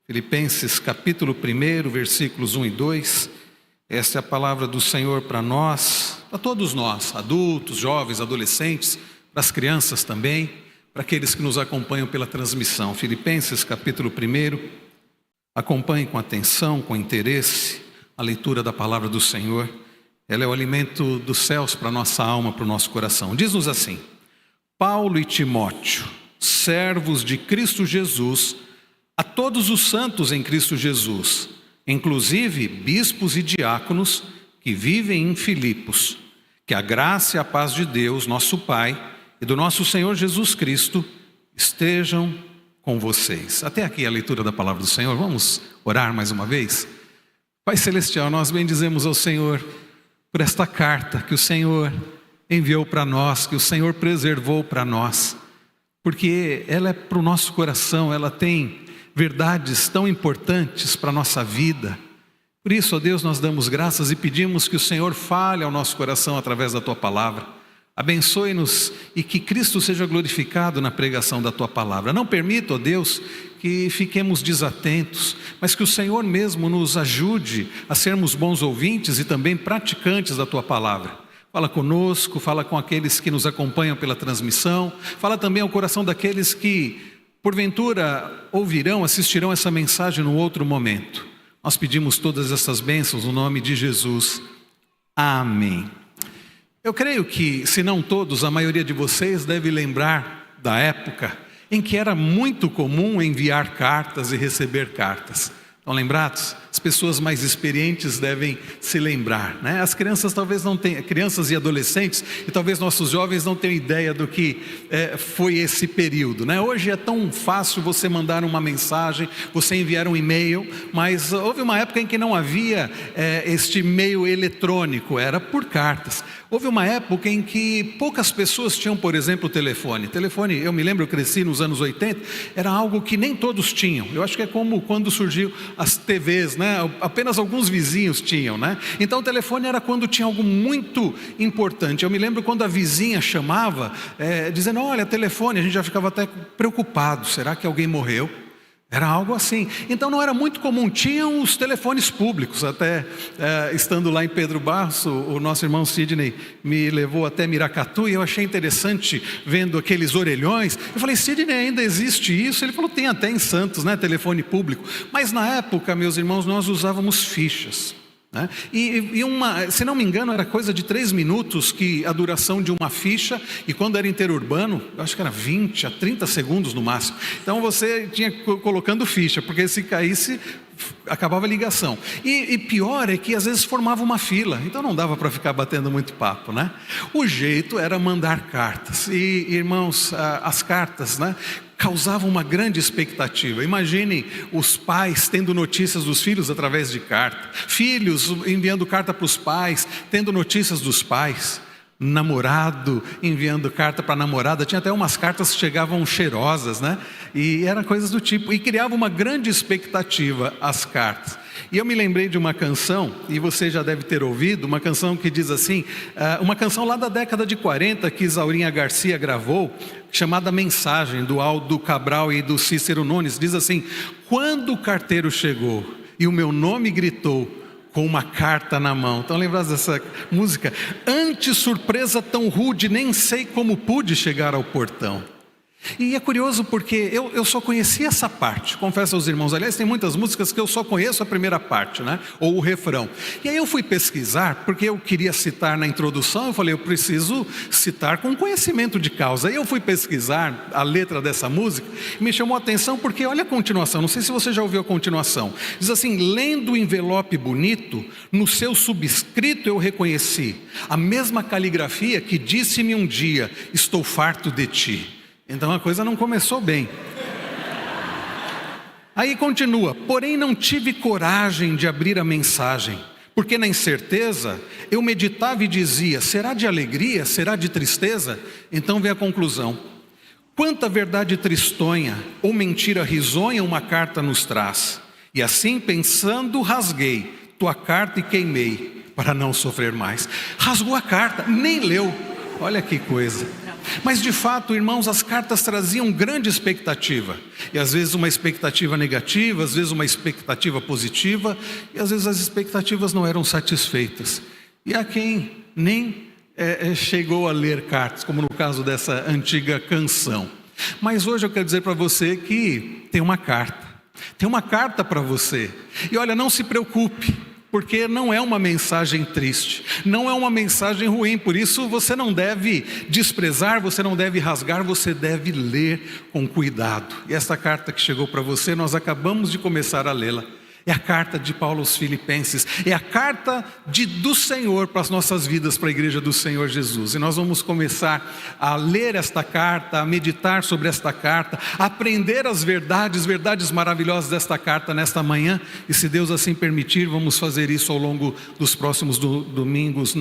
Filipenses capítulo 1, versículos 1 e 2. Esta é a palavra do Senhor para nós, para todos nós, adultos, jovens, adolescentes, para as crianças também, para aqueles que nos acompanham pela transmissão. Filipenses capítulo 1, acompanhe com atenção, com interesse, a leitura da palavra do Senhor. Ela é o alimento dos céus para a nossa alma, para o nosso coração. Diz-nos assim: Paulo e Timóteo, servos de Cristo Jesus, a todos os santos em Cristo Jesus, inclusive bispos e diáconos que vivem em Filipos, que a graça e a paz de Deus, nosso Pai, e do nosso Senhor Jesus Cristo estejam com vocês. Até aqui a leitura da palavra do Senhor. Vamos orar mais uma vez? Pai Celestial, nós bendizemos ao Senhor por esta carta que o Senhor enviou para nós, que o Senhor preservou para nós, porque ela é para o nosso coração, ela tem verdades tão importantes para a nossa vida. Por isso, ó Deus, nós damos graças e pedimos que o Senhor fale ao nosso coração através da Tua palavra. Abençoe-nos e que Cristo seja glorificado na pregação da Tua palavra. Não permita, ó Deus, que fiquemos desatentos, mas que o Senhor mesmo nos ajude a sermos bons ouvintes e também praticantes da Tua palavra. Fala conosco, fala com aqueles que nos acompanham pela transmissão, fala também ao coração daqueles que porventura ouvirão, assistirão essa mensagem num outro momento. Nós pedimos todas essas bênçãos no nome de Jesus. Amém. Eu creio que, se não todos, a maioria de vocês deve lembrar da época em que era muito comum enviar cartas e receber cartas. Estão lembrados? As pessoas mais experientes devem se lembrar, né? As crianças talvez não tenham, crianças e adolescentes, e talvez nossos jovens não tenham ideia do que foi esse período, né? Hoje é tão fácil você mandar uma mensagem, você enviar um e-mail, mas houve uma época em que não havia este meio eletrônico, era por cartas. Houve uma época em que poucas pessoas tinham, por exemplo, telefone. Telefone, eu me lembro, eu cresci nos anos 80, era algo que nem todos tinham. Eu acho que é como quando surgiu as TVs, né? Apenas alguns vizinhos tinham, né? Então o telefone era quando tinha algo muito importante. Eu me lembro quando a vizinha chamava, dizendo, olha, telefone, a gente já ficava até preocupado, será que alguém morreu? Era algo assim. Então não era muito comum, tinham os telefones públicos. Até estando lá em Pedro Barros, o nosso irmão Sidney me levou até Miracatu, e eu achei interessante vendo aqueles orelhões. Eu falei, Sidney, ainda existe isso? Ele falou, tem até em Santos, né, telefone público. Mas na época, meus irmãos, nós usávamos fichas, né? E se não me engano, era coisa de 3 minutos que a duração de uma ficha, e quando era interurbano, eu acho que era 20 a 30 segundos no máximo. Então você tinha colocando ficha, porque se caísse, acabava a ligação. E pior é que às vezes formava uma fila, então não dava para ficar batendo muito papo, né? O jeito era mandar cartas. E irmãos, as cartas, né, causavam uma grande expectativa. Imaginem os pais tendo notícias dos filhos através de carta, filhos enviando carta para os pais, tendo notícias dos pais, namorado enviando carta para a namorada. Tinha até umas cartas que chegavam cheirosas, né? E eram coisas do tipo, e criava uma grande expectativa as cartas. E eu me lembrei de uma canção, e você já deve ter ouvido, uma canção que diz assim, uma canção lá da década de 40 que Isaurinha Garcia gravou, chamada Mensagem, do Aldo Cabral e do Cícero Nunes. Diz assim: quando o carteiro chegou e o meu nome gritou com uma carta na mão. Estão lembrados dessa música? Ante surpresa tão rude, nem sei como pude chegar ao portão. E é curioso porque eu só conhecia essa parte, confesso aos irmãos. Aliás, tem muitas músicas que eu só conheço a primeira parte, né? Ou o refrão. E aí eu fui pesquisar, porque eu queria citar na introdução. Eu falei, eu preciso citar com conhecimento de causa. Aí eu fui pesquisar a letra dessa música e me chamou a atenção porque olha a continuação. Não sei se você já ouviu a continuação. Diz assim: lendo o envelope bonito, no seu subscrito eu reconheci a mesma caligrafia que disse-me um dia, estou farto de ti. Então a coisa não começou bem. Aí continua: porém não tive coragem de abrir a mensagem, porque na incerteza eu meditava e dizia, será de alegria, será de tristeza? Então vem a conclusão: quanta verdade tristonha ou mentira risonha uma carta nos traz. E assim pensando rasguei tua carta e queimei, para não sofrer mais. Rasgou a carta, nem leu. Olha que coisa. Mas de fato, irmãos, as cartas traziam grande expectativa. E às vezes uma expectativa negativa, às vezes uma expectativa positiva, e às vezes as expectativas não eram satisfeitas. E há quem nem chegou a ler cartas, como no caso dessa antiga canção. Mas hoje eu quero dizer para você que tem uma carta. Tem uma carta para você. E olha, não se preocupe, porque não é uma mensagem triste, não é uma mensagem ruim. Por isso você não deve desprezar, você não deve rasgar, você deve ler com cuidado. E essa carta que chegou para você, nós acabamos de começar a lê-la. É a carta de Paulo aos Filipenses, é a carta do Senhor para as nossas vidas, para a igreja do Senhor Jesus. E nós vamos começar a ler esta carta, a meditar sobre esta carta, a aprender as verdades maravilhosas desta carta nesta manhã. E se Deus assim permitir, vamos fazer isso ao longo dos próximos domingos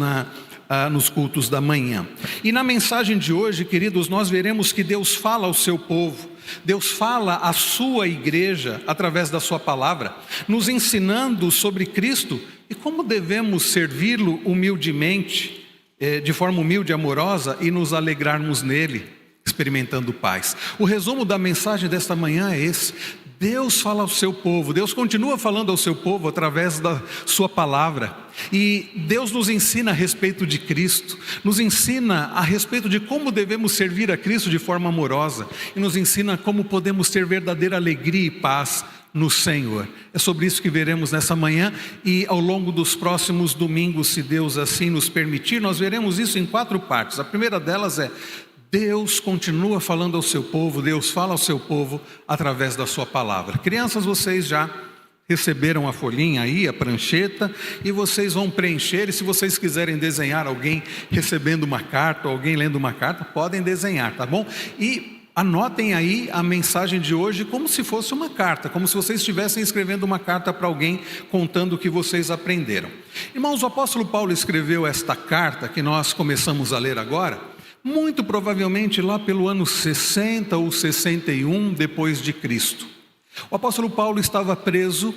nos cultos da manhã. E na mensagem de hoje, queridos, nós veremos que Deus fala ao seu povo. Deus fala à sua igreja através da sua palavra, nos ensinando sobre Cristo e como devemos servi-lo humildemente, de forma humilde e amorosa, e nos alegrarmos nele, experimentando paz. O resumo da mensagem desta manhã é esse: Deus fala ao seu povo, Deus continua falando ao seu povo através da sua palavra. E Deus nos ensina a respeito de Cristo, nos ensina a respeito de como devemos servir a Cristo de forma amorosa, e nos ensina como podemos ter verdadeira alegria e paz no Senhor. É sobre isso que veremos nessa manhã, e ao longo dos próximos domingos, se Deus assim nos permitir, nós veremos isso em 4 partes. A primeira delas é: Deus continua falando ao seu povo, Deus fala ao seu povo através da sua palavra. Crianças, vocês já receberam a folhinha aí, a prancheta, e vocês vão preencher. E se vocês quiserem desenhar alguém recebendo uma carta, ou alguém lendo uma carta, podem desenhar, tá bom? E anotem aí a mensagem de hoje como se fosse uma carta, como se vocês estivessem escrevendo uma carta para alguém, contando o que vocês aprenderam. Irmãos, o apóstolo Paulo escreveu esta carta que nós começamos a ler agora, muito provavelmente lá pelo ano 60 ou 61 depois de Cristo. O apóstolo Paulo estava preso.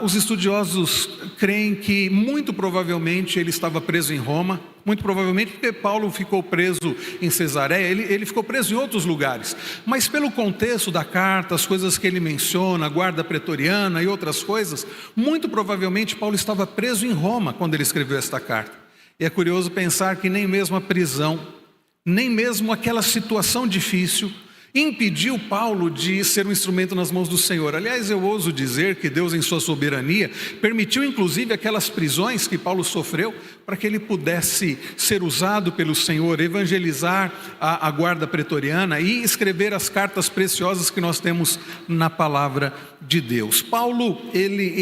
Os estudiosos creem que muito provavelmente ele estava preso em Roma, muito provavelmente porque Paulo ficou preso em Cesareia, ele ficou preso em outros lugares. Mas pelo contexto da carta, as coisas que ele menciona, a guarda pretoriana e outras coisas, muito provavelmente Paulo estava preso em Roma quando ele escreveu esta carta. E é curioso pensar que nem mesmo a prisão, nem mesmo aquela situação difícil impediu Paulo de ser um instrumento nas mãos do Senhor. Aliás, eu ouso dizer que Deus, em sua soberania, permitiu inclusive aquelas prisões que Paulo sofreu, para que ele pudesse ser usado pelo Senhor, evangelizar a guarda pretoriana e escrever as cartas preciosas que nós temos na palavra de Deus. Paulo,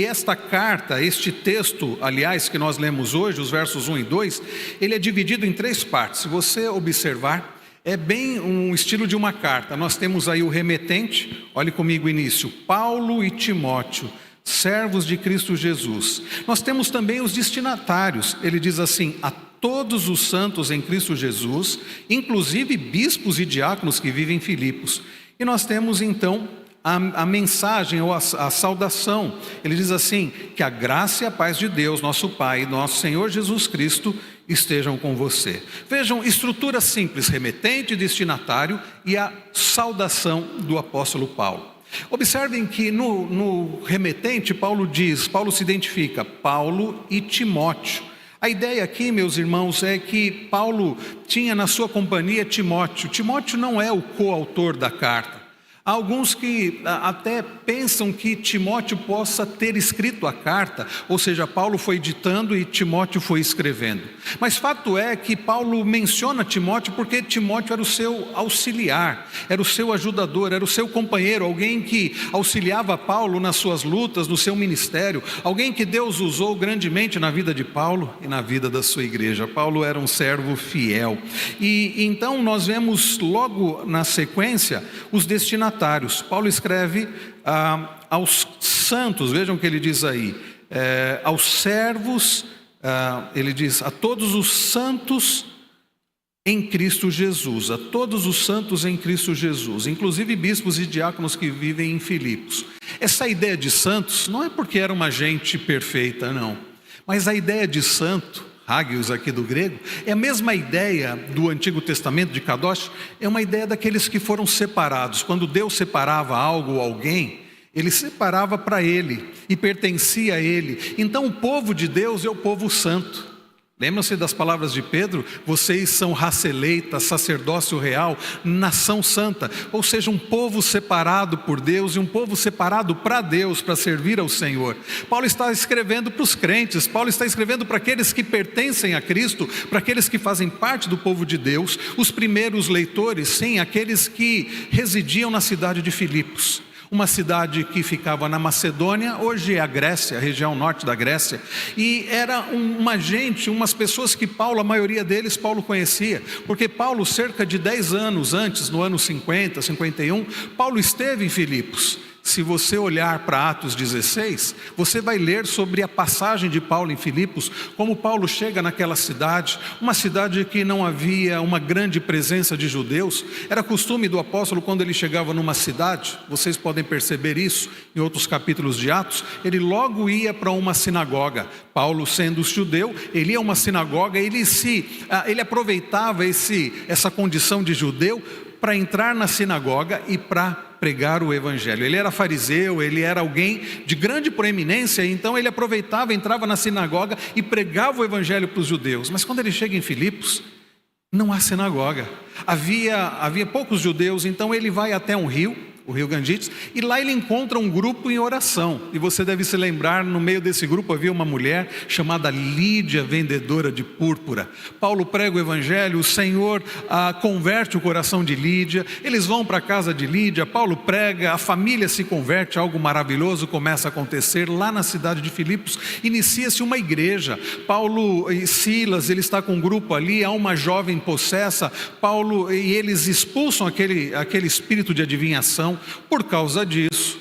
esta carta, este texto, aliás, que nós lemos hoje, os versos 1 e 2, ele é dividido em 3 partes. Se você observar, é bem um estilo de uma carta. Nós temos aí o remetente, olhe comigo o início: Paulo e Timóteo, servos de Cristo Jesus. Nós temos também os destinatários. Ele diz assim: a todos os santos em Cristo Jesus, inclusive bispos e diáconos que vivem em Filipos. E nós temos então a mensagem ou a saudação. Ele diz assim: que a graça e a paz de Deus, nosso Pai, nosso Senhor Jesus Cristo, estejam com você. Vejam, estrutura simples: remetente, destinatário e a saudação do apóstolo Paulo. Observem que no remetente Paulo se identifica: Paulo e Timóteo. A ideia aqui, meus irmãos, é que Paulo tinha na sua companhia Timóteo. Timóteo não é o coautor da carta. Há alguns que até pensam que Timóteo possa ter escrito a carta, ou seja, Paulo foi ditando e Timóteo foi escrevendo. Mas fato é que Paulo menciona Timóteo porque Timóteo era o seu auxiliar, era o seu ajudador, era o seu companheiro, alguém que auxiliava Paulo nas suas lutas, no seu ministério, alguém que Deus usou grandemente na vida de Paulo e na vida da sua igreja. Paulo era um servo fiel. E então nós vemos logo na sequência os destinatários. Paulo escreve aos santos, vejam o que ele diz aí, aos servos, ele diz: a todos os santos em Cristo Jesus, a todos os santos em Cristo Jesus, inclusive bispos e diáconos que vivem em Filipos. Essa ideia de santos não é porque era uma gente perfeita, não, mas a ideia de santo hagios aqui do grego, é a mesma ideia do Antigo Testamento de Kadosh, é uma ideia daqueles que foram separados. Quando Deus separava algo ou alguém, Ele separava para Ele e pertencia a Ele. Então o povo de Deus é o povo santo. Lembram-se das palavras de Pedro? Vocês são raça eleita, sacerdócio real, nação santa. Ou seja, um povo separado por Deus e um povo separado para Deus, para servir ao Senhor. Paulo está escrevendo para os crentes, Paulo está escrevendo para aqueles que pertencem a Cristo, para aqueles que fazem parte do povo de Deus. Os primeiros leitores, sim, aqueles que residiam na cidade de Filipos. Uma cidade que ficava na Macedônia, hoje é a Grécia, a região norte da Grécia. E era umas pessoas que Paulo, a maioria deles, Paulo conhecia. Porque Paulo, cerca de 10 anos antes, no ano 50, 51, Paulo esteve em Filipos. Se você olhar para Atos 16, você vai ler sobre a passagem de Paulo em Filipos, como Paulo chega naquela cidade, uma cidade que não havia uma grande presença de judeus. Era costume do apóstolo, quando ele chegava numa cidade, vocês podem perceber isso em outros capítulos de Atos, ele logo ia para uma sinagoga. Paulo, sendo judeu, ele ia a uma sinagoga, ele aproveitava essa condição de judeu para entrar na sinagoga e para pregar o evangelho. Ele era fariseu, ele era alguém de grande proeminência, então ele aproveitava, entrava na sinagoga e pregava o evangelho para os judeus. Mas quando ele chega em Filipos, não há sinagoga. Havia poucos judeus, então ele vai até um rio, o rio Gangites, e lá ele encontra um grupo em oração. E você deve se lembrar, no meio desse grupo havia uma mulher chamada Lídia, vendedora de púrpura. Paulo prega o evangelho, o Senhor converte o coração de Lídia, eles vão para a casa de Lídia, Paulo prega, a família se converte, algo maravilhoso começa a acontecer lá na cidade de Filipos, inicia-se uma igreja. Paulo e Silas, ele está com um grupo ali, há uma jovem possessa, Paulo e eles expulsam aquele espírito de adivinhação. Por causa disso,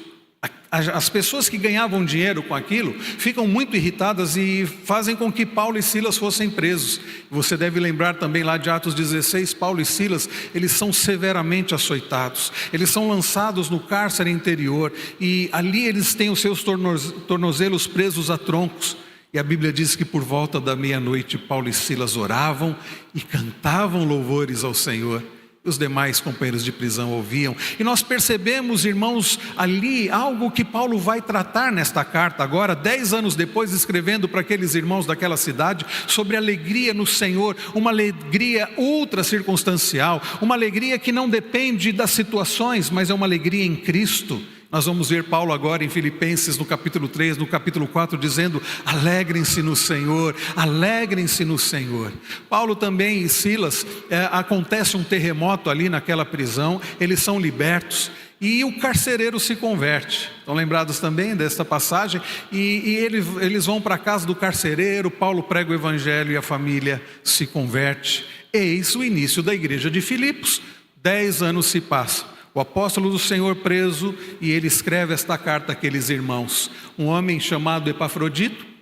as pessoas que ganhavam dinheiro com aquilo ficam muito irritadas e fazem com que Paulo e Silas fossem presos. Você deve lembrar também lá de Atos 16, Paulo e Silas, eles são severamente açoitados, eles são lançados no cárcere interior e ali eles têm os seus tornozelos presos a troncos. E a Bíblia diz que por volta da meia-noite Paulo e Silas oravam e cantavam louvores ao Senhor. Os demais companheiros de prisão ouviam. E nós percebemos, irmãos, ali algo que Paulo vai tratar nesta carta agora, 10 anos depois, escrevendo para aqueles irmãos daquela cidade, sobre alegria no Senhor, uma alegria ultra circunstancial, uma alegria que não depende das situações, mas é uma alegria em Cristo. Nós vamos ver Paulo agora em Filipenses, no capítulo 3, no capítulo 4, dizendo: alegrem-se no Senhor, alegrem-se no Senhor. Paulo também e Silas, acontece um terremoto ali naquela prisão, eles são libertos e o carcereiro se converte. Estão lembrados também desta passagem? E eles vão para a casa do carcereiro, Paulo prega o evangelho e a família se converte. Eis o início da igreja de Filipos. 10 anos se passam. O apóstolo do Senhor preso, e ele escreve esta carta àqueles irmãos. Um homem chamado Epafrodito,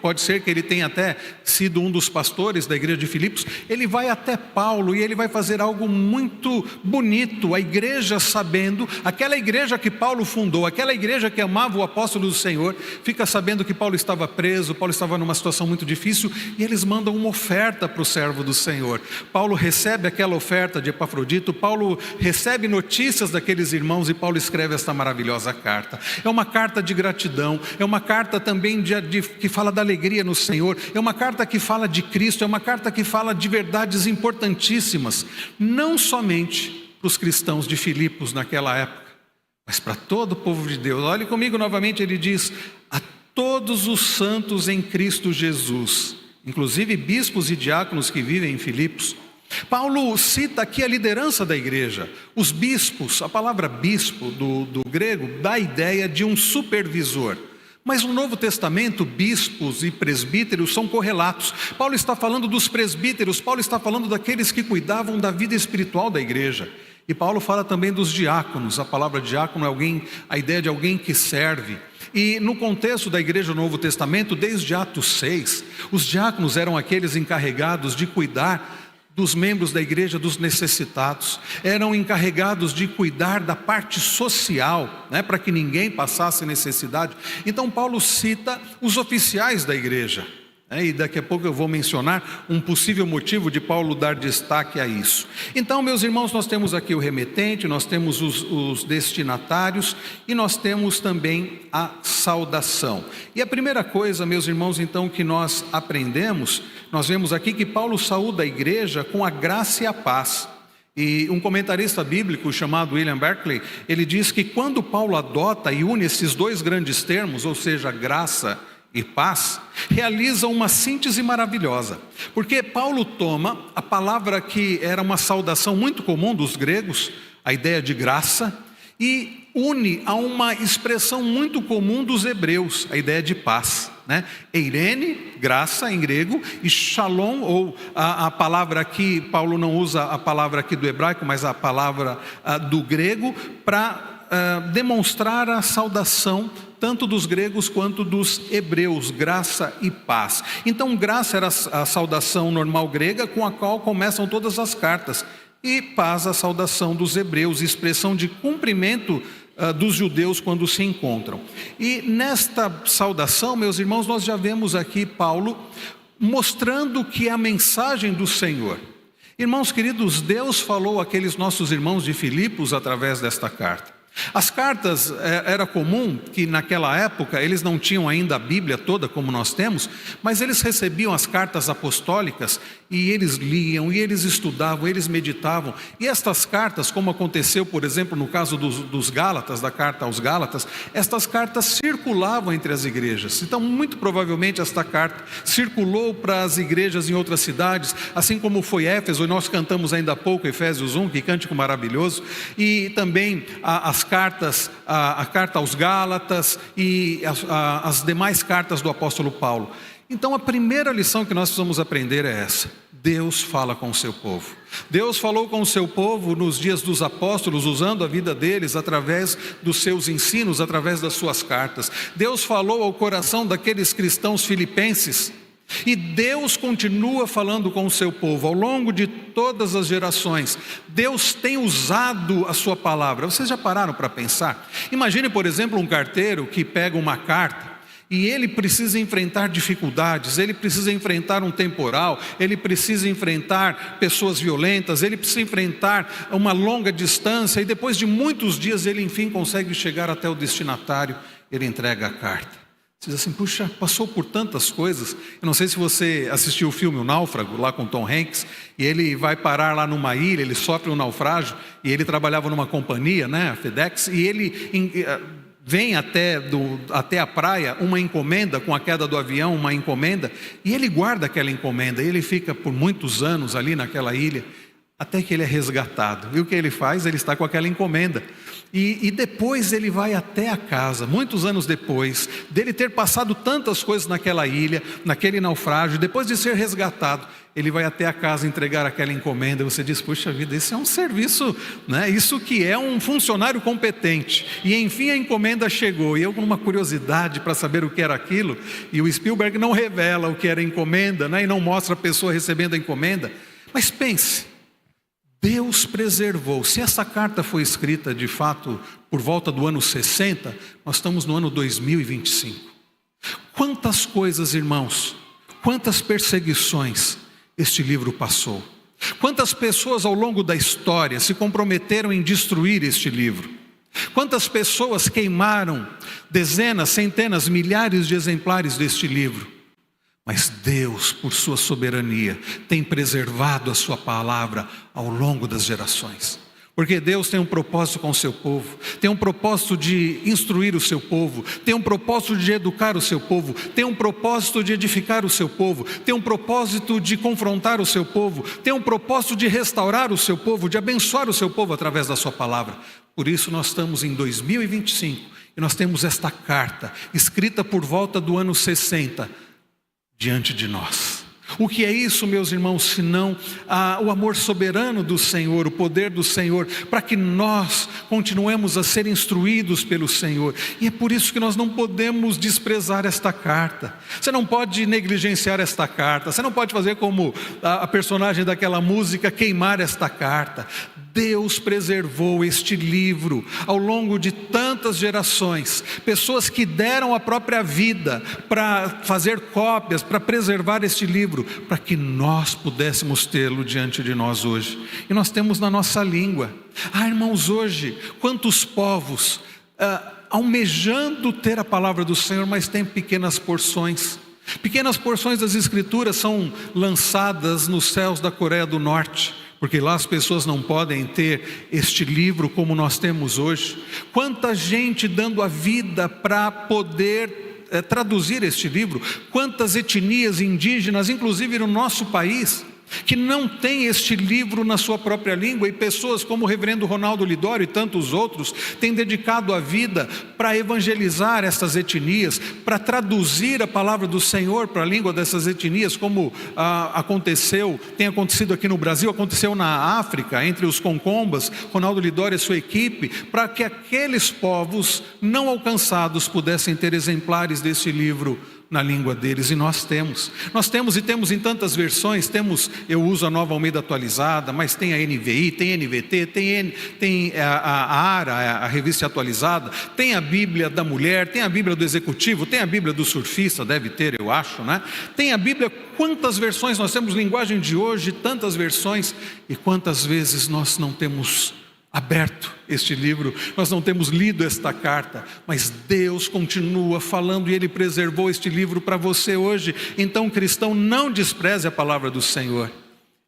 pode ser que ele tenha até sido um dos pastores da igreja de Filipos. Ele vai até Paulo e ele vai fazer algo muito bonito. A igreja, sabendo, aquela igreja que Paulo fundou, aquela igreja que amava o apóstolo do Senhor, fica sabendo que Paulo estava preso, Paulo estava numa situação muito difícil, e eles mandam uma oferta para o servo do Senhor. Paulo recebe aquela oferta de Epafrodito, Paulo recebe notícias daqueles irmãos e Paulo escreve esta maravilhosa carta. É uma carta de gratidão, é uma carta também que fala da alegria no Senhor, é uma carta que fala de Cristo, é uma carta que fala de verdades importantíssimas, não somente para os cristãos de Filipos naquela época, mas para todo o povo de Deus. Olhe comigo novamente, ele diz: a todos os santos em Cristo Jesus, inclusive bispos e diáconos que vivem em Filipos. Paulo cita aqui a liderança da igreja. Os bispos, a palavra bispo do grego dá a ideia de um supervisor. Mas no Novo Testamento, bispos e presbíteros são correlatos. Paulo está falando dos presbíteros, Paulo está falando daqueles que cuidavam da vida espiritual da igreja. E Paulo fala também dos diáconos. A palavra diácono é a ideia de alguém que serve. E no contexto da igreja do Novo Testamento, desde Atos 6, os diáconos eram aqueles encarregados de cuidar dos membros da igreja, dos necessitados, eram encarregados de cuidar da parte social, para que ninguém passasse necessidade. Então Paulo cita os oficiais da igreja. E daqui a pouco eu vou mencionar um possível motivo de Paulo dar destaque a isso. Então, meus irmãos, nós temos aqui o remetente, nós temos os destinatários e nós temos também a saudação. E a primeira coisa, meus irmãos, então, que nós aprendemos, nós vemos aqui que Paulo saúda a igreja com a graça e a paz. E um comentarista bíblico chamado William Barclay, ele diz que quando Paulo adota e une esses dois grandes termos, ou seja, graça e paz, realiza uma síntese maravilhosa, porque Paulo toma a palavra que era uma saudação muito comum dos gregos, a ideia de graça, e une a uma expressão muito comum dos hebreus, a ideia de paz, Eirene, graça em grego, e shalom, ou a palavra aqui, Paulo não usa a palavra aqui do hebraico, mas a palavra do grego, para demonstrar a saudação tanto dos gregos quanto dos hebreus, graça e paz. Então, graça era a saudação normal grega com a qual começam todas as cartas, e paz a saudação dos hebreus, expressão de cumprimento dos judeus quando se encontram. E nesta saudação, meus irmãos, nós já vemos aqui Paulo mostrando que é a mensagem do Senhor. Irmãos queridos, Deus falou àqueles nossos irmãos de Filipos através desta carta. As cartas, era comum que naquela época eles não tinham ainda a Bíblia toda como nós temos, mas eles recebiam as cartas apostólicas e eles liam, e eles estudavam, eles meditavam. E estas cartas, como aconteceu, por exemplo, no caso dos Gálatas, da carta aos Gálatas, estas cartas circulavam entre as igrejas. Então, muito provavelmente esta carta circulou para as igrejas em outras cidades, assim como foi Éfeso, e nós cantamos ainda há pouco Efésios 1, que cântico maravilhoso, e também as cartas, a carta aos Gálatas e as demais cartas do apóstolo Paulo. Então a primeira lição que nós precisamos aprender é essa: Deus fala com o seu povo. Deus falou com o seu povo nos dias dos apóstolos, usando a vida deles através dos seus ensinos, através das suas cartas. Deus falou ao coração daqueles cristãos filipenses, e Deus continua falando com o seu povo ao longo de todas as gerações. Deus tem usado a sua palavra. Vocês já pararam para pensar? Imagine, por exemplo, um carteiro que pega uma carta e ele precisa enfrentar dificuldades, ele precisa enfrentar um temporal, ele precisa enfrentar pessoas violentas, ele precisa enfrentar uma longa distância, e depois de muitos dias ele enfim consegue chegar até o destinatário. Ele entrega a carta. Você diz assim: puxa, passou por tantas coisas. Eu não sei se você assistiu o filme O Náufrago, lá com Tom Hanks, e ele vai parar lá numa ilha, ele sofre um naufrágio, e ele trabalhava numa companhia, a FedEx, e ele vem até a praia uma encomenda, com a queda do avião, uma encomenda, e ele guarda aquela encomenda, e ele fica por muitos anos ali naquela ilha, até que ele é resgatado. E o que ele faz? Ele está com aquela encomenda. E depois ele vai até a casa, muitos anos depois dele ter passado tantas coisas naquela ilha, naquele naufrágio, depois de ser resgatado, ele vai até a casa entregar aquela encomenda. Você diz: puxa vida, esse é um serviço, isso que é um funcionário competente. E enfim a encomenda chegou, e eu com uma curiosidade para saber o que era aquilo, e o Spielberg não revela o que era a encomenda, e não mostra a pessoa recebendo a encomenda. Mas pense, Deus preservou. Se essa carta foi escrita de fato por volta do ano 60, nós estamos no ano 2025. Quantas coisas, irmãos, quantas perseguições este livro passou. Quantas pessoas ao longo da história se comprometeram em destruir este livro. Quantas pessoas queimaram dezenas, centenas, milhares de exemplares deste livro. Mas Deus, por sua soberania, tem preservado a sua palavra ao longo das gerações. Porque Deus tem um propósito com o seu povo, tem um propósito de instruir o seu povo, tem um propósito de educar o seu povo, tem um propósito de edificar o seu povo, tem um propósito de confrontar o seu povo, tem um propósito de restaurar o seu povo, de abençoar o seu povo através da sua palavra. Por isso nós estamos em 2025 e nós temos esta carta, escrita por volta do ano 60, diante de nós. O que é isso, meus irmãos, senão o amor soberano do Senhor, o poder do Senhor, para que nós continuemos a ser instruídos pelo Senhor. E é por isso que nós não podemos desprezar esta carta. Você não pode negligenciar esta carta. Você não pode fazer como a personagem daquela música, queimar esta carta. Deus preservou este livro ao longo de tantas gerações. Pessoas que deram a própria vida para fazer cópias, para preservar este livro, para que nós pudéssemos tê-lo diante de nós hoje. E nós temos na nossa língua. Irmãos, hoje, quantos povos almejando ter a palavra do Senhor, mas tem pequenas porções. Pequenas porções das Escrituras são lançadas nos céus da Coreia do Norte, porque lá as pessoas não podem ter este livro como nós temos hoje. Quanta gente dando a vida para poder traduzir este livro. Quantas etnias indígenas, inclusive no nosso país, que não tem este livro na sua própria língua, e pessoas como o reverendo Ronaldo Lidório e tantos outros têm dedicado a vida para evangelizar essas etnias, para traduzir a palavra do Senhor para a língua dessas etnias, como tem acontecido aqui no Brasil, aconteceu na África, entre os concombas. Ronaldo Lidório e sua equipe, para que aqueles povos não alcançados pudessem ter exemplares desse livro na língua deles. E nós temos e temos em tantas versões. Eu uso a Nova Almeida Atualizada, mas tem a NVI, tem a NVT, tem a ARA, a revista atualizada, tem a Bíblia da mulher, tem a Bíblia do executivo, tem a Bíblia do surfista, deve ter, eu acho, né? Tem a Bíblia. Quantas versões nós temos? Linguagem de hoje, tantas versões. E quantas vezes nós não temos aberto este livro, nós não temos lido esta carta, mas Deus continua falando e Ele preservou este livro para você hoje. Então, cristão, não despreze a palavra do Senhor,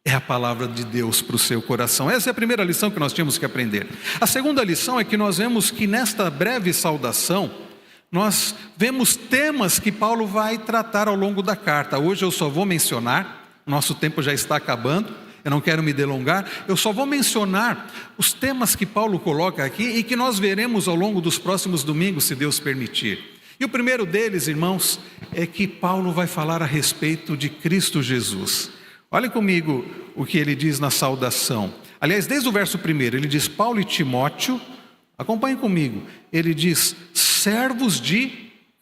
é a palavra de Deus para o seu coração. Essa é a primeira lição que nós tínhamos que aprender. A segunda lição é que nós vemos que nesta breve saudação, nós vemos temas que Paulo vai tratar ao longo da carta. Hoje eu só vou mencionar, nosso tempo já está acabando, eu não quero me delongar, eu só vou mencionar os temas que Paulo coloca aqui e que nós veremos ao longo dos próximos domingos, se Deus permitir. E o primeiro deles, irmãos, é que Paulo vai falar a respeito de Cristo Jesus. Olhem comigo o que ele diz na saudação. Aliás, desde o verso 1, ele diz: Paulo e Timóteo, acompanhem comigo, ele diz: servos de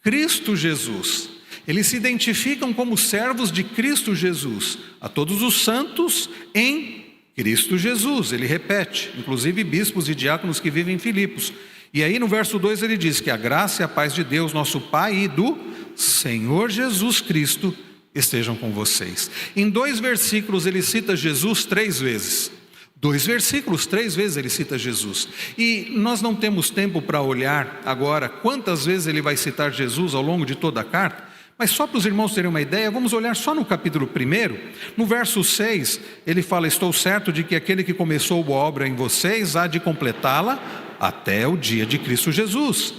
Cristo Jesus. Eles se identificam como servos de Cristo Jesus, a todos os santos em Cristo Jesus. Ele repete, inclusive bispos e diáconos que vivem em Filipos. E aí no verso 2 ele diz que a graça e a paz de Deus, nosso Pai, e do Senhor Jesus Cristo estejam com vocês. Em 2 versículos ele cita Jesus 3 vezes. 2 versículos, 3 vezes ele cita Jesus. E nós não temos tempo para olhar agora quantas vezes ele vai citar Jesus ao longo de toda a carta. Mas só para os irmãos terem uma ideia, vamos olhar só no capítulo 1, no verso 6, ele fala: estou certo de que aquele que começou a obra em vocês há de completá-la até o dia de Cristo Jesus.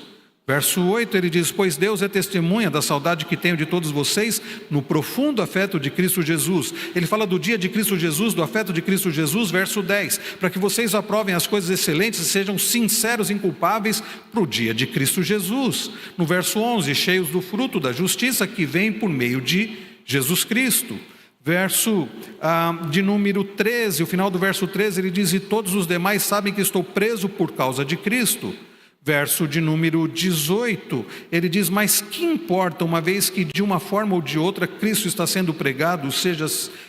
Verso 8 ele diz: pois Deus é testemunha da saudade que tenho de todos vocês no profundo afeto de Cristo Jesus. Ele fala do dia de Cristo Jesus, do afeto de Cristo Jesus. Verso 10, para que vocês aprovem as coisas excelentes e sejam sinceros e inculpáveis para o dia de Cristo Jesus. No verso 11, cheios do fruto da justiça que vem por meio de Jesus Cristo. Verso de número 13, o final do verso 13 ele diz: e todos os demais sabem que estou preso por causa de Cristo. Verso de número 18, ele diz: mas que importa, uma vez que de uma forma ou de outra Cristo está sendo pregado, seja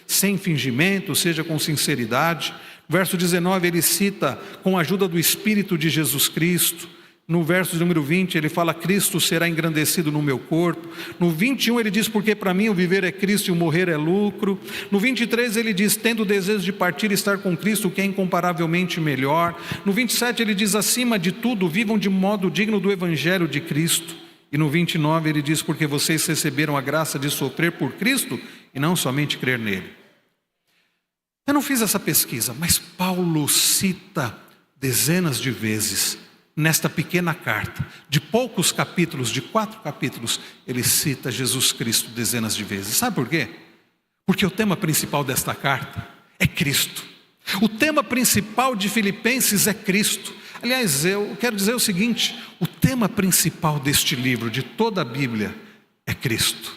sem fingimento, seja com sinceridade. Verso 19 ele cita: com a ajuda do Espírito de Jesus Cristo. No verso de número 20 ele fala: Cristo será engrandecido no meu corpo. No 21 ele diz: porque para mim o viver é Cristo e o morrer é lucro. No 23 ele diz: tendo o desejo de partir e estar com Cristo, que é incomparavelmente melhor. No 27 ele diz: acima de tudo vivam de modo digno do Evangelho de Cristo. E no 29 ele diz: porque vocês receberam a graça de sofrer por Cristo e não somente crer nele. Eu não fiz essa pesquisa, mas Paulo cita dezenas de vezes nesta pequena carta, de poucos capítulos, de 4 capítulos, ele cita Jesus Cristo dezenas de vezes. Sabe por quê? Porque o tema principal desta carta é Cristo. O tema principal de Filipenses é Cristo. Aliás, eu quero dizer o seguinte: o tema principal deste livro, de toda a Bíblia, é Cristo.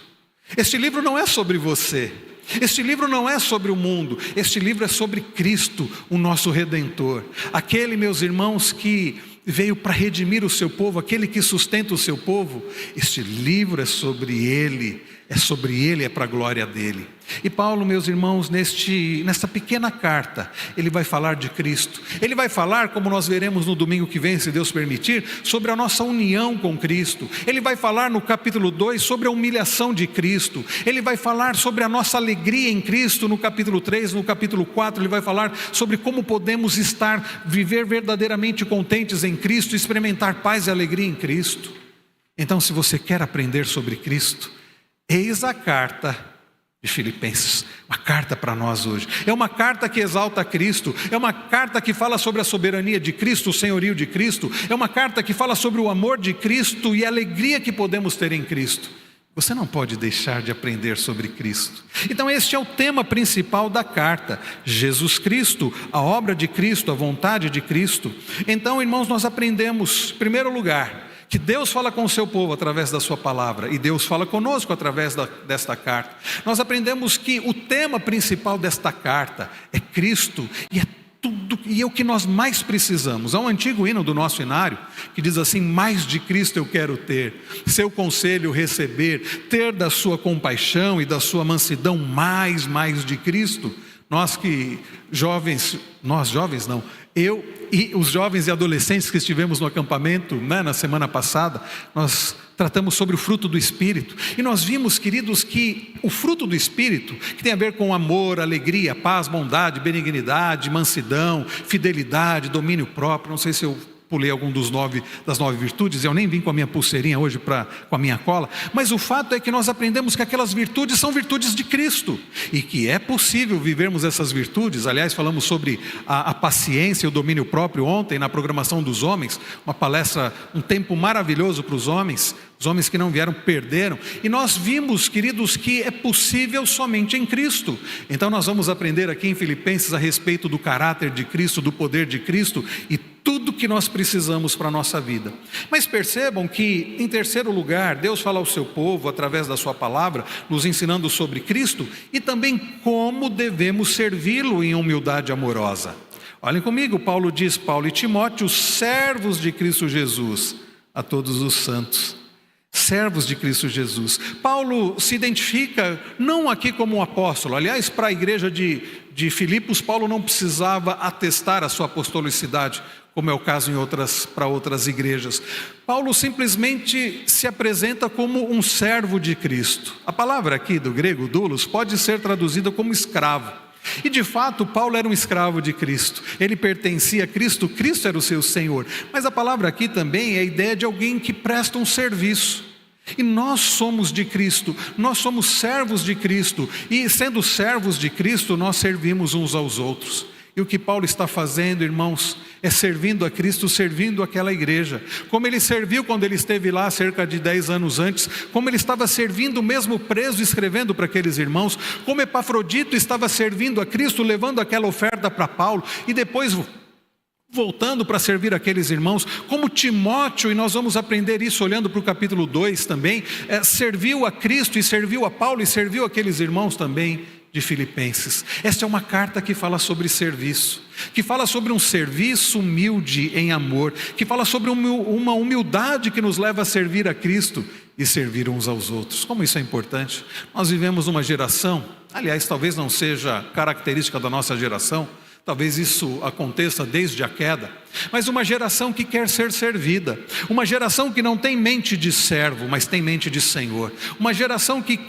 Este livro não é sobre você. Este livro não é sobre o mundo. Este livro é sobre Cristo, o nosso Redentor. Aquele, meus irmãos, que veio para redimir o seu povo, aquele que sustenta o seu povo. Este livro é sobre Ele. é sobre Ele, é para a glória dEle. E Paulo, meus irmãos, nesta pequena carta, ele vai falar de Cristo. Ele vai falar, como nós veremos no domingo que vem, se Deus permitir, sobre a nossa união com Cristo. Ele vai falar no capítulo 2 sobre a humilhação de Cristo. Ele vai falar sobre a nossa alegria em Cristo no capítulo 3, no capítulo 4 ele vai falar sobre como podemos viver verdadeiramente contentes em Cristo, experimentar paz e alegria em Cristo. Então, se você quer aprender sobre Cristo, eis a carta de Filipenses, uma carta para nós hoje. É uma carta que exalta Cristo, é uma carta que fala sobre a soberania de Cristo, o senhorio de Cristo, é uma carta que fala sobre o amor de Cristo e a alegria que podemos ter em Cristo. Você não pode deixar de aprender sobre Cristo. Então este é o tema principal da carta, Jesus Cristo, a obra de Cristo, a vontade de Cristo. Então, irmãos, nós aprendemos, em primeiro lugar, que Deus fala com o seu povo através da sua palavra, e Deus fala conosco através desta carta. Nós aprendemos que o tema principal desta carta é Cristo, e é tudo, e é o que nós mais precisamos. Há um antigo hino do nosso inário que diz assim: mais de Cristo eu quero ter, seu conselho receber, ter da sua compaixão e da sua mansidão mais de Cristo. Nós jovens não, eu e os jovens e adolescentes que estivemos no acampamento, na semana passada, nós tratamos sobre o fruto do Espírito. E nós vimos, queridos, que o fruto do Espírito, que tem a ver com amor, alegria, paz, bondade, benignidade, mansidão, fidelidade, domínio próprio. Não sei se eu pulei algum das 9 virtudes, eu nem vim com a minha pulseirinha hoje com a minha cola, mas o fato é que nós aprendemos que aquelas virtudes são virtudes de Cristo, e que é possível vivermos essas virtudes. Aliás, falamos sobre a paciência e o domínio próprio ontem, na programação dos homens, uma palestra, um tempo maravilhoso para os homens que não vieram perderam, e nós vimos, queridos, que é possível somente em Cristo. Então nós vamos aprender aqui em Filipenses a respeito do caráter de Cristo, do poder de Cristo, e tudo que nós precisamos para a nossa vida. Mas percebam que, em terceiro lugar, Deus fala ao seu povo através da sua palavra, nos ensinando sobre Cristo e também como devemos servi-lo em humildade amorosa. Olhem comigo, Paulo diz: Paulo e Timóteo, servos de Cristo Jesus, a todos os santos. Servos de Cristo Jesus. Paulo se identifica não aqui como um apóstolo. Aliás, para a igreja de Filipos, Paulo não precisava atestar a sua apostolicidade, como é o caso para outras igrejas. Paulo simplesmente se apresenta como um servo de Cristo. A palavra aqui do grego doulos pode ser traduzida como escravo. E de fato Paulo era um escravo de Cristo, ele pertencia a Cristo, Cristo era o seu Senhor. Mas a palavra aqui também é a ideia de alguém que presta um serviço. E nós somos de Cristo, nós somos servos de Cristo, e sendo servos de Cristo nós servimos uns aos outros. E o que Paulo está fazendo, irmãos, é servindo a Cristo, servindo aquela igreja. Como ele serviu quando ele esteve lá cerca de 10 anos antes, como ele estava servindo mesmo preso, escrevendo para aqueles irmãos, como Epafrodito estava servindo a Cristo, levando aquela oferta para Paulo, e depois voltando para servir aqueles irmãos, como Timóteo, e nós vamos aprender isso olhando para o capítulo 2 também, serviu a Cristo e serviu a Paulo e serviu aqueles irmãos também de Filipenses. Esta é uma carta que fala sobre serviço, que fala sobre um serviço humilde em amor, que fala sobre uma humildade que nos leva a servir a Cristo e servir uns aos outros. Como isso é importante. Nós vivemos uma geração, aliás, talvez não seja característica da nossa geração, talvez isso aconteça desde a queda, mas uma geração que quer ser servida, uma geração que não tem mente de servo, mas tem mente de Senhor, uma geração que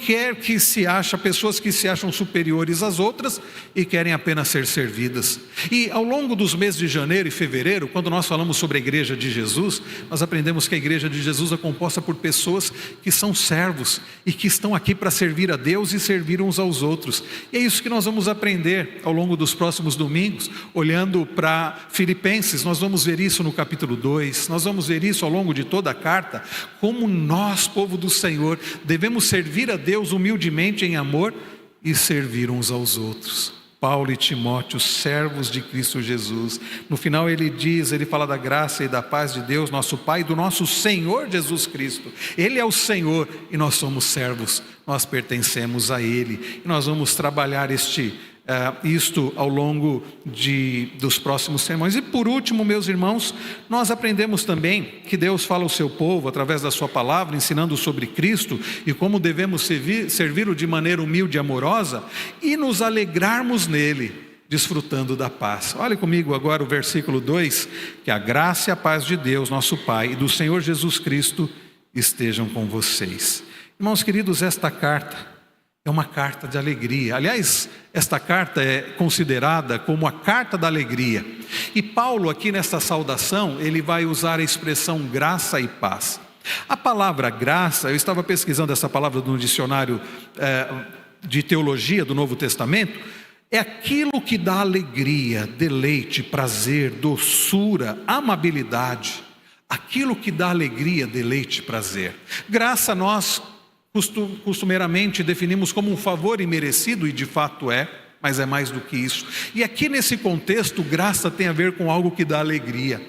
pessoas que se acham superiores às outras e querem apenas ser servidas. E ao longo dos meses de janeiro e fevereiro, quando nós falamos sobre a igreja de Jesus, nós aprendemos que a igreja de Jesus é composta por pessoas que são servos e que estão aqui para servir a Deus e servir uns aos outros. E é isso que nós vamos aprender ao longo dos próximos domingos, olhando para Filipenses. Nós vamos ver isso no capítulo 2, nós vamos ver isso ao longo de toda a carta, como nós, povo do Senhor, devemos servir a Deus humildemente em amor e servir uns aos outros. Paulo e Timóteo, servos de Cristo Jesus. No final ele fala da graça e da paz de Deus, nosso Pai, e do nosso Senhor Jesus Cristo. Ele é o Senhor e nós somos servos, nós pertencemos a Ele. E nós vamos trabalhar isto ao longo dos próximos sermões. E por último, meus irmãos, nós aprendemos também que Deus fala ao seu povo através da sua palavra, ensinando sobre Cristo e como devemos servi-lo de maneira humilde e amorosa e nos alegrarmos nele, desfrutando da paz. Olhe comigo agora o versículo 2, que a graça e a paz de Deus, nosso Pai, e do Senhor Jesus Cristo estejam com vocês. Irmãos queridos, esta carta é uma carta de alegria. Aliás, esta carta é considerada como a carta da alegria. E Paulo aqui nesta saudação, ele vai usar a expressão graça e paz. A palavra graça, eu estava pesquisando essa palavra no dicionário de teologia do Novo Testamento, é aquilo que dá alegria, deleite, prazer, doçura, amabilidade. Aquilo que dá alegria, deleite, prazer. Graça nós costumeiramente definimos como um favor imerecido, e de fato é, mas é mais do que isso. E aqui nesse contexto, graça tem a ver com algo que dá alegria.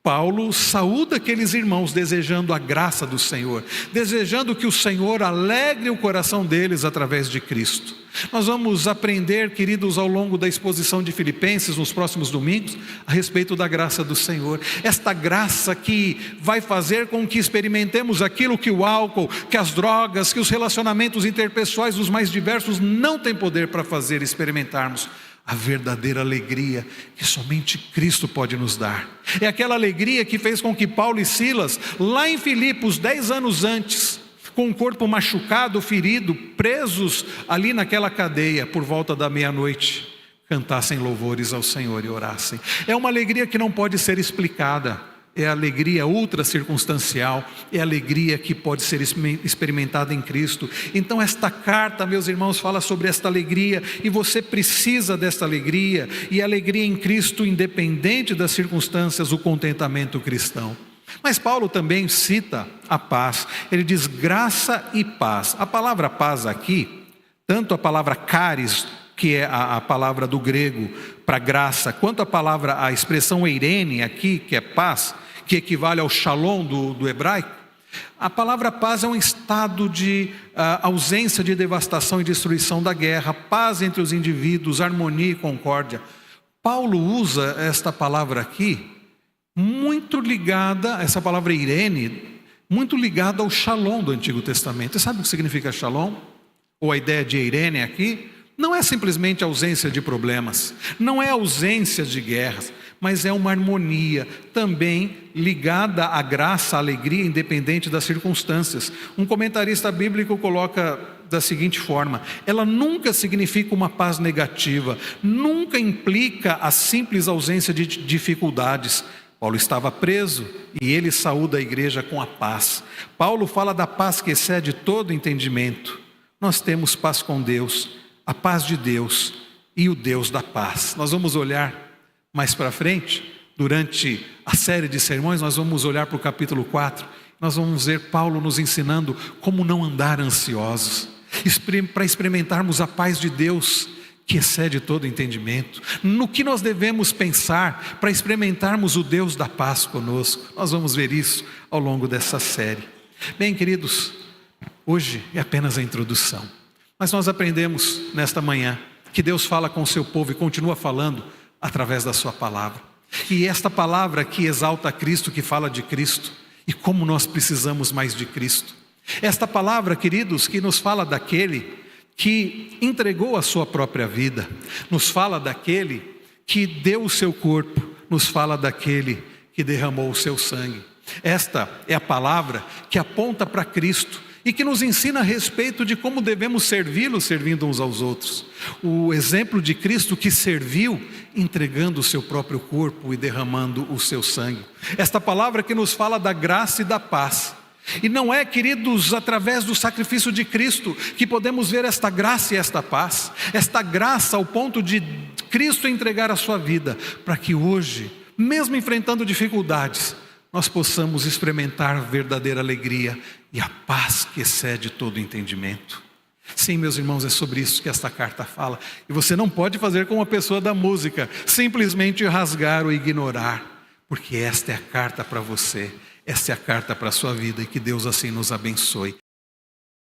Paulo saúda aqueles irmãos desejando a graça do Senhor, desejando que o Senhor alegre o coração deles através de Cristo. Nós vamos aprender, queridos, ao longo da exposição de Filipenses, nos próximos domingos, a respeito da graça do Senhor. Esta graça que vai fazer com que experimentemos aquilo que o álcool, que as drogas, que os relacionamentos interpessoais, os mais diversos, não têm poder para fazer experimentarmos. A verdadeira alegria que somente Cristo pode nos dar. É aquela alegria que fez com que Paulo e Silas, lá em Filipos, 10 anos antes, com o corpo machucado, ferido, presos ali naquela cadeia, por volta da meia-noite, cantassem louvores ao Senhor e orassem. É uma alegria que não pode ser explicada. É a alegria ultra circunstancial, é a alegria que pode ser experimentada em Cristo. Então esta carta, meus irmãos, fala sobre esta alegria, e você precisa desta alegria, e a alegria em Cristo, independente das circunstâncias, o contentamento cristão. Mas Paulo também cita a paz, ele diz graça e paz. A palavra paz aqui, tanto a palavra charis, que é a palavra do grego para graça, quanto a expressão eirene aqui, que é paz, que equivale ao shalom do hebraico, a palavra paz é um estado de ausência de devastação e destruição da guerra, paz entre os indivíduos, harmonia e concórdia. Paulo usa esta palavra aqui, muito ligada, essa palavra eirene, muito ligada ao shalom do Antigo Testamento. Você sabe o que significa shalom? Ou a ideia de eirene aqui? Não é simplesmente ausência de problemas, não é ausência de guerras, mas é uma harmonia também ligada à graça, à alegria, independente das circunstâncias. Um comentarista bíblico coloca da seguinte forma: ela nunca significa uma paz negativa, nunca implica a simples ausência de dificuldades. Paulo estava preso e ele saúda a igreja com a paz. Paulo fala da paz que excede todo entendimento. Nós temos paz com Deus, a paz de Deus e o Deus da paz. Nós vamos olhar mais para frente, durante a série de sermões, nós vamos olhar para o capítulo 4, nós vamos ver Paulo nos ensinando como não andar ansiosos, para experimentarmos a paz de Deus, que excede todo entendimento, no que nós devemos pensar, para experimentarmos o Deus da paz conosco. Nós vamos ver isso ao longo dessa série. Bem, queridos, hoje é apenas a introdução, mas nós aprendemos nesta manhã, que Deus fala com o seu povo e continua falando, através da sua palavra. E esta palavra que exalta a Cristo, que fala de Cristo, e como nós precisamos mais de Cristo. Esta palavra, queridos, que nos fala daquele que entregou a sua própria vida, nos fala daquele que deu o seu corpo, nos fala daquele que derramou o seu sangue. Esta é a palavra que aponta para Cristo, e que nos ensina a respeito de como devemos servi-lo, servindo uns aos outros. O exemplo de Cristo que serviu, entregando o seu próprio corpo e derramando o seu sangue. Esta palavra que nos fala da graça e da paz. E não é, queridos, através do sacrifício de Cristo que podemos ver esta graça e esta paz. Esta graça ao ponto de Cristo entregar a sua vida, para que hoje, mesmo enfrentando dificuldades, nós possamos experimentar verdadeira alegria e a paz que excede todo entendimento. Sim, meus irmãos, é sobre isso que esta carta fala. E você não pode fazer como a pessoa da música, simplesmente rasgar ou ignorar, porque esta é a carta para você, esta é a carta para a sua vida, e que Deus assim nos abençoe.